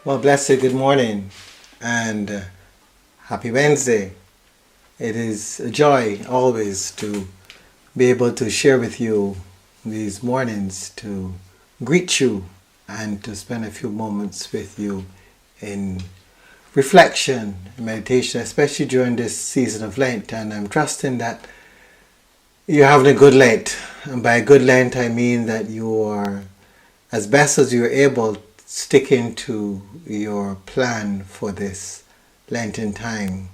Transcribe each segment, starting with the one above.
Well, blessed good morning and happy Wednesday. It is a joy always to be able to share with you these mornings, to greet you and to spend a few moments with you in reflection, meditation, especially during this season of Lent. And I'm trusting that you're having a good Lent. And by good Lent, I mean that you are, as best as you're able, sticking to your plan for this Lenten time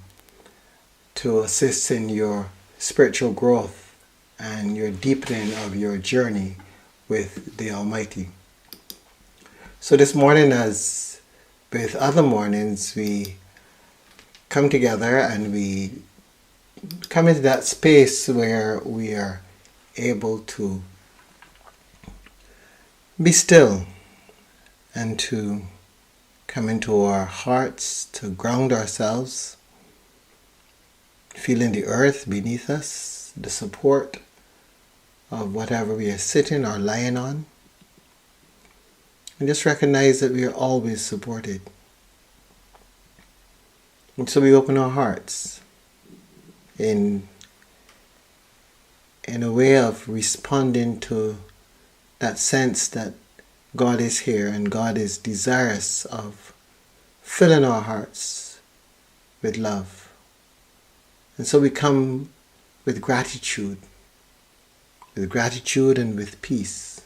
to assist in your spiritual growth and your deepening of your journey with the Almighty. So this morning, as with other mornings, we come together and we come into that space where we are able to be still and to come into our hearts, to ground ourselves, feeling the earth beneath us, the support of whatever we are sitting or lying on, and just recognize that we are always supported. And so we open our hearts in a way of responding to that sense that God is here and God is desirous of filling our hearts with love. And so we come with gratitude and with peace,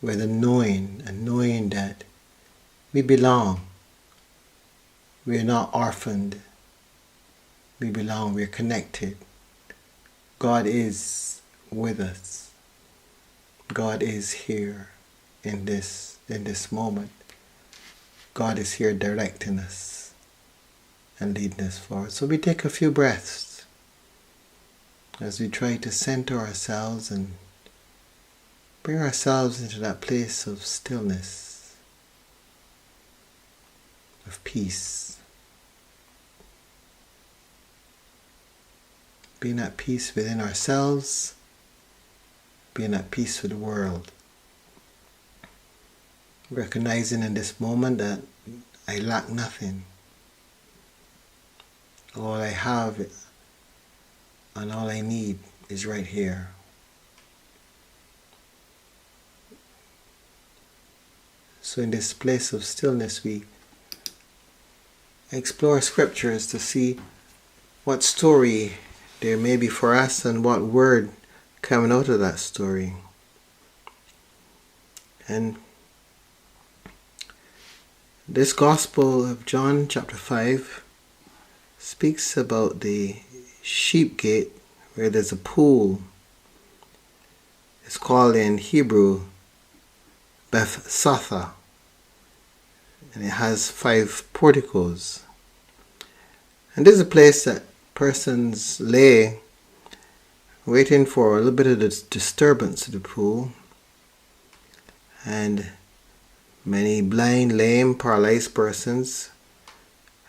with a knowing that we belong. We are not orphaned. We belong, we are connected. God is with us. God is here in this moment. God is here directing us and leading us forward. So we take a few breaths as we try to center ourselves and bring ourselves into that place of stillness, of peace. Being at peace within ourselves, being at peace with the world. Recognizing in this moment that I lack nothing. All I have and all I need is right here. So in this place of stillness, we explore scriptures to see what story there may be for us and what word coming out of that story. And this Gospel of John chapter 5 speaks about the sheep gate where there's a pool. It's called in Hebrew Bethsatha, and it has 5 porticos. And this is a place that persons lay waiting for a little bit of the disturbance of the pool, and many blind, lame, paralyzed persons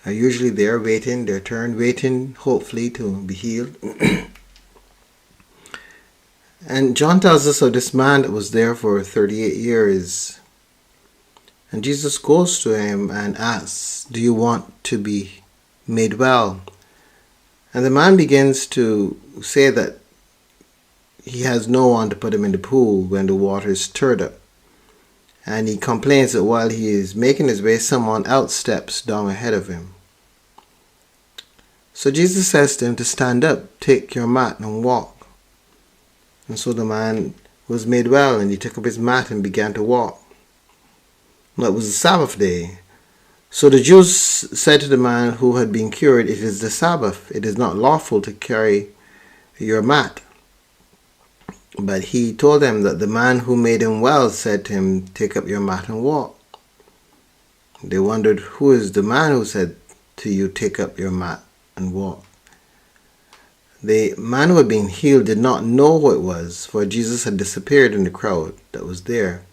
are usually there waiting their turn, waiting hopefully to be healed. And John tells us of this man that was there for 38 years, and Jesus goes to him and asks, "Do you want to be made well?" And the man begins to say that he has no one to put him in the pool when the water is stirred up. And he complains that while he is making his way, someone else steps down ahead of him. So Jesus says to him to stand up, take your mat and walk. And so the man was made well, and he took up his mat and began to walk. Now it was the Sabbath day. So the Jews said to the man who had been cured, "It is the Sabbath. It is not lawful to carry your mat." But he told them that the man who made him well said to him, "Take up your mat and walk." They wondered, "Who is the man who said to you, 'Take up your mat and walk'?" The man who had been healed did not know who it was, for Jesus had disappeared in the crowd that was there.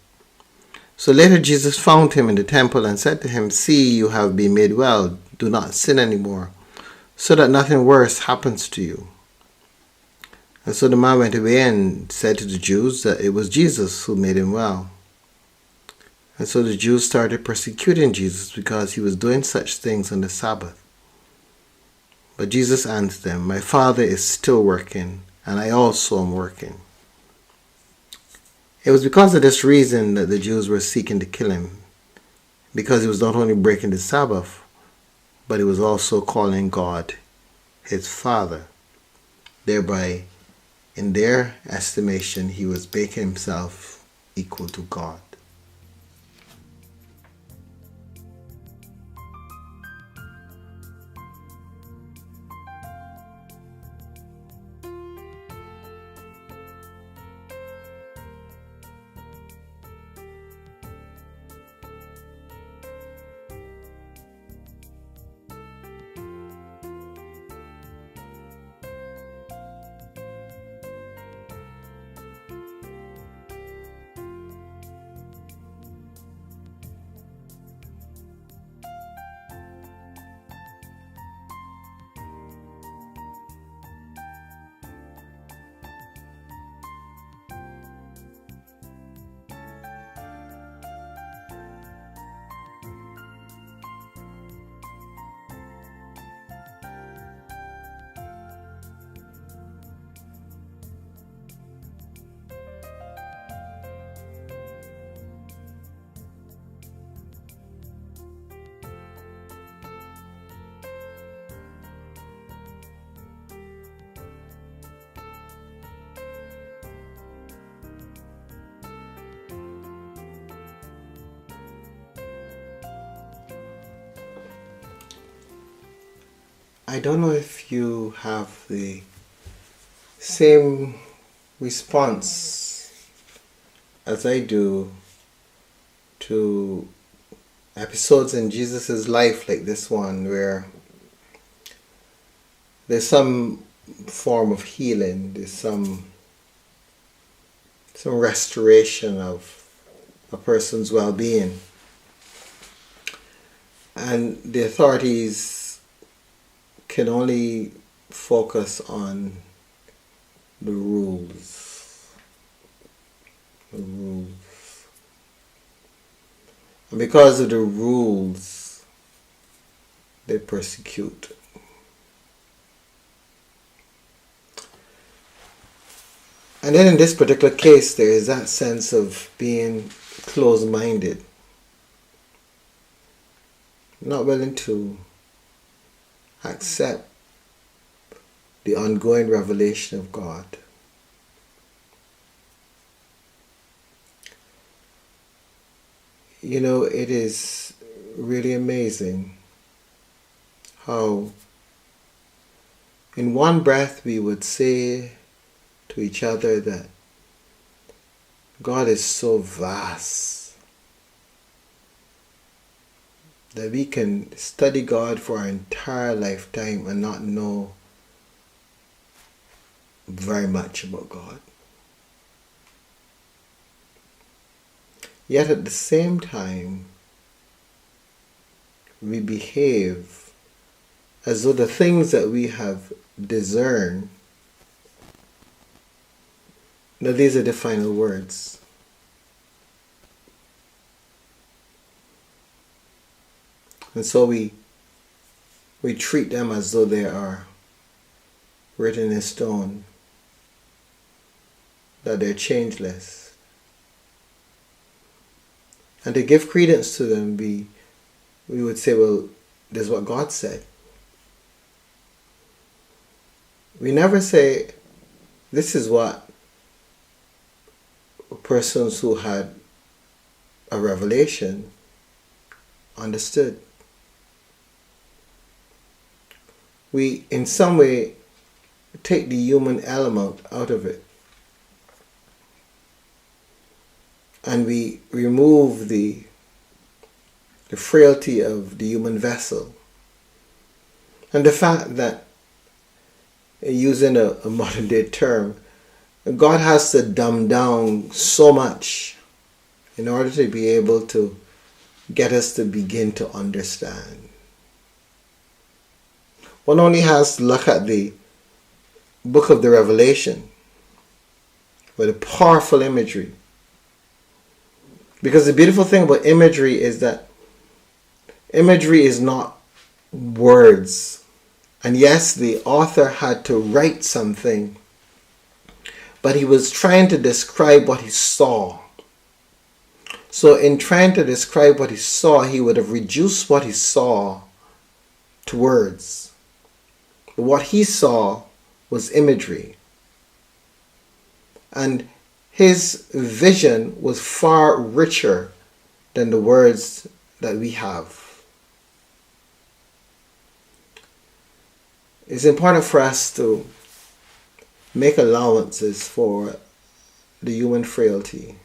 So later Jesus found him in the temple and said to him, "See, you have been made well. Do not sin anymore, so that nothing worse happens to you." And so the man went away and said to the Jews that it was Jesus who made him well. And so the Jews started persecuting Jesus because he was doing such things on the Sabbath. But Jesus answered them, "My Father is still working, and I also am working." It was because of this reason that the Jews were seeking to kill him, because he was not only breaking the Sabbath, but he was also calling God his Father. Thereby, in their estimation, he was making himself equal to God. I don't know if you have the same response as I do to episodes in Jesus' life like this one, where there's some form of healing, there's some restoration of a person's well-being, and the authorities can only focus on the rules. And because of the rules, they persecute. And then in this particular case, there is that sense of being closed-minded, not willing to accept the ongoing revelation of God. You know, it is really amazing how in one breath we would say to each other that God is so vast that we can study God for our entire lifetime and not know very much about God. Yet at the same time, we behave as though the things that we have discerned, now these are the final words. And so we treat them as though they are written in stone, that they're changeless. And to give credence to them, we would say, well, this is what God said. We never say, this is what persons who had a revelation understood. We, in some way, take the human element out of it. And we remove the frailty of the human vessel. And the fact that, using a modern day term, God has to dumb down so much in order to be able to get us to begin to understand. One only has to look at the book of the Revelation with a powerful imagery. Because the beautiful thing about imagery is that imagery is not words. And yes, the author had to write something, but he was trying to describe what he saw. So in trying to describe what he saw, he would have reduced what he saw to words. But what he saw was imagery. And his vision was far richer than the words that we have. It's important for us to make allowances for the human frailty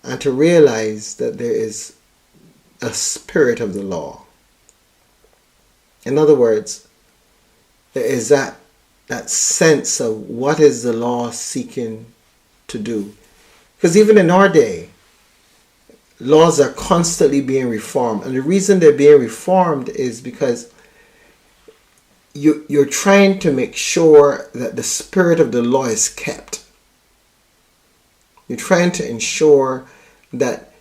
and to realize that there is a spirit of the law. In other words, there is that sense of what is the law seeking to do. Because even in our day, laws are constantly being reformed. And the reason they're being reformed is because you're trying to make sure that the spirit of the law is kept. You're trying to ensure that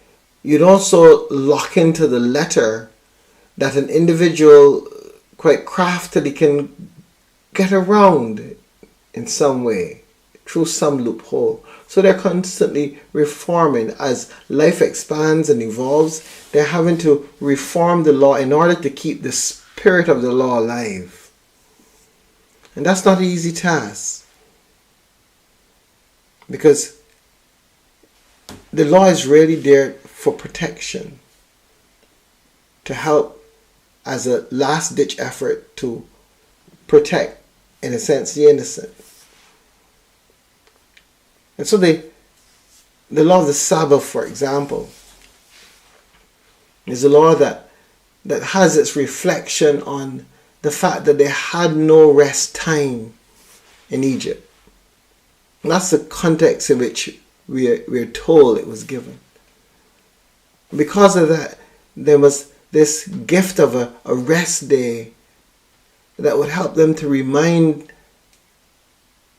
you don't so lock into the letter that an individual quite craftily can get around in some way, through some loophole. So they're constantly reforming. As life expands and evolves, they're having to reform the law in order to keep the spirit of the law alive. And that's not an easy task, because the law is really there for protection, to help as a last-ditch effort to protect, in a sense, the innocent. And so the law of the Sabbath, for example, is a law that has its reflection on the fact that they had no rest time in Egypt. And that's the context in which we're told it was given. Because of that, there was this gift of a rest day that would help them to remind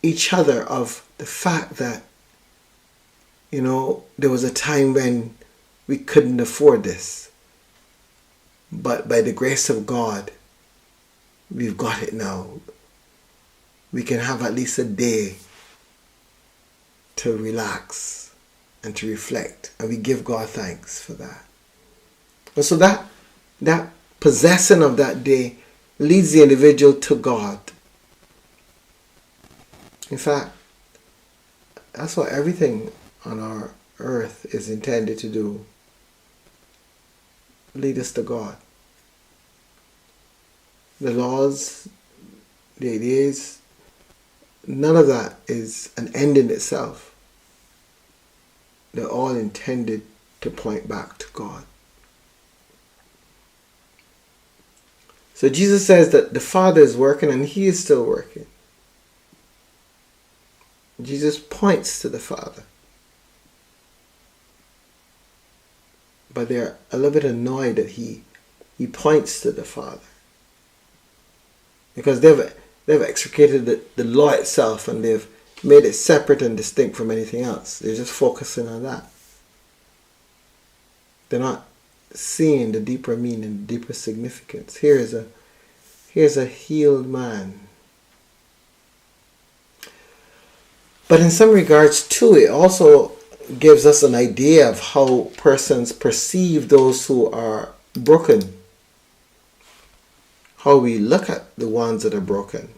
each other of the fact that, there was a time when we couldn't afford this. But by the grace of God, we've got it now. We can have at least a day to relax and to reflect. And we give God thanks for that. And so that possessing of that day leads the individual to God. In fact, that's what everything on our earth is intended to do. Lead us to God. The laws, the ideas, none of that is an end in itself. They're all intended to point back to God. So Jesus says that the Father is working and He is still working. Jesus points to the Father. But they're a little bit annoyed that he points to the Father. Because they've extricated the law itself and they've made it separate and distinct from anything else. They're just focusing on that. They're not seeing the deeper meaning, the deeper significance. Here's a healed man. But in some regards too, it also gives us an idea of how persons perceive those who are broken. How we look at the ones that are broken.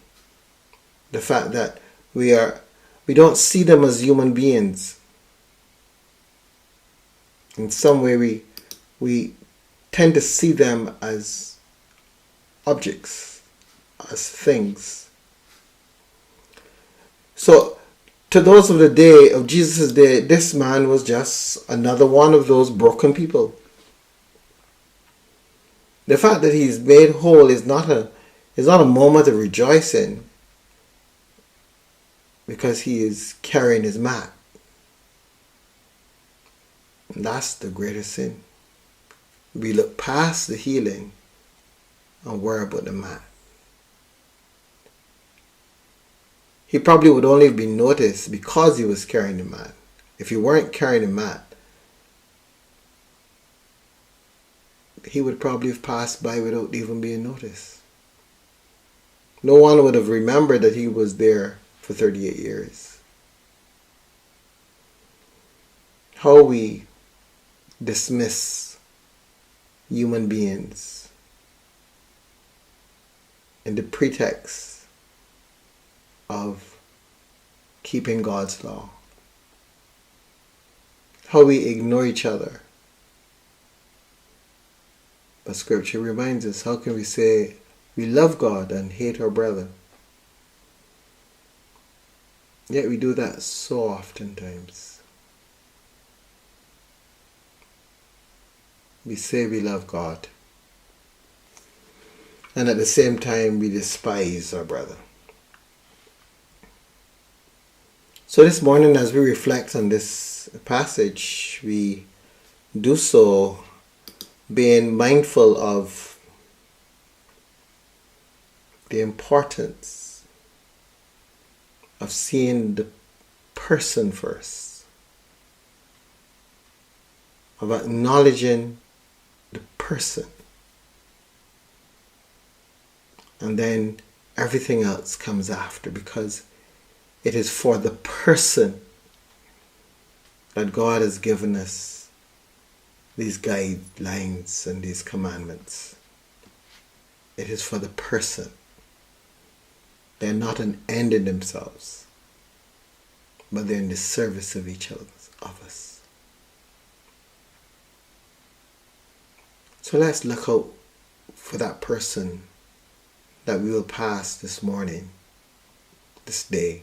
The fact that we don't see them as human beings. In some way we tend to see them as objects, as things. So to those of the day, of Jesus' day, this man was just another one of those broken people. The fact that he's made whole is not a moment of rejoicing, because he is carrying his mat. And that's the greatest sin. We look past the healing and worry about the mat. He probably would only have been noticed because he was carrying the mat. If you weren't carrying a mat, he would probably have passed by without even being noticed. No one would have remembered that he was there for 38 years. How we dismiss human beings in the pretext of keeping God's law. How we ignore each other. But Scripture reminds us, how can we say we love God and hate our brother? Yet we do that so oftentimes. We say we love God, and at the same time we despise our brother. So this morning, as we reflect on this passage, we do so being mindful of the importance of seeing the person first, of acknowledging the person, and then everything else comes after, because it is for the person that God has given us these guidelines and these commandments. It is for the person. They're not an end in themselves, but they're in the service of each other, of us. So let's look out for that person that we will pass this morning, this day.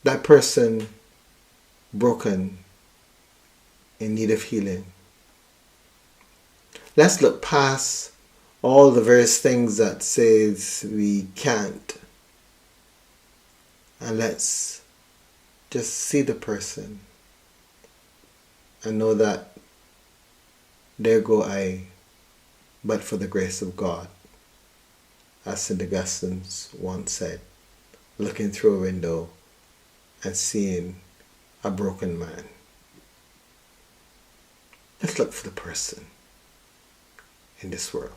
That person broken, in need of healing. Let's look past all the various things that says we can't, and let's just see the person and know that there go I, but for the grace of God, as St. Augustine once said, looking through a window and seeing a broken man. Let's look for the person in this world.